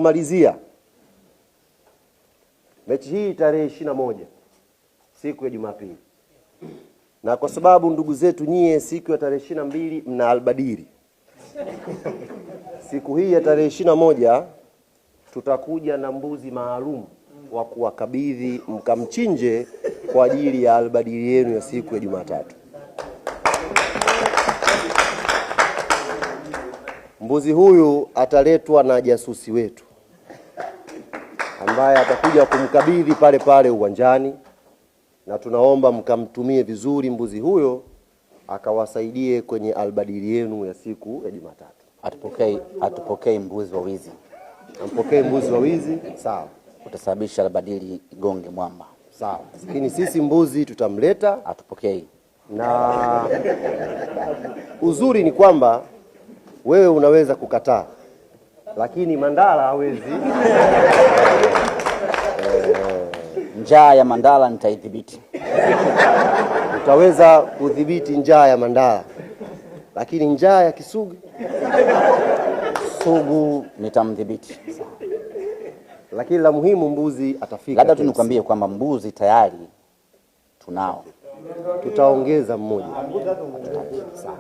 kumalizia, mechi hii tarehe 21 siku ya Jumapili, na kwa sababu ndugu zetu nyie siku ya tarehe 22 mna albadiri, siku hii ya tarehe 21 tutakuja na mbuzi maalum wa kuwakabidhi mkamchinje kwa ajili ya albadiri yenu ya siku ya Jumatatu. Mbuzi huyu ataletwa na jasusi wetu ambaye atakuja kumkabidhi pale pale uwanjani, na tunaomba mkamtumie vizuri mbuzi huyo akawasaidie kwenye albadiri yenu ya siku ya Jumatatu. Atupokei mbuzi wa wizi. Ampokee mbuzi wa wizi, sawa. Utasababisha albadiri gonge mwamba. Sawa. Lakini sisi mbuzi tutamleta, atupokei. Na uzuri ni kwamba wewe unaweza kukataa, lakini Mandala hawezi. Njaa ya Mandala nitaidhibiti. Utaweza kudhibiti njaa ya Mandala, lakini njaa ya Sugu nitamdhibiti. Lakini la muhimu mbuzi atafika. Labda tu nikwambie kwamba mbuzi tayari tunao. Tutaongeza mmoja. Sawa.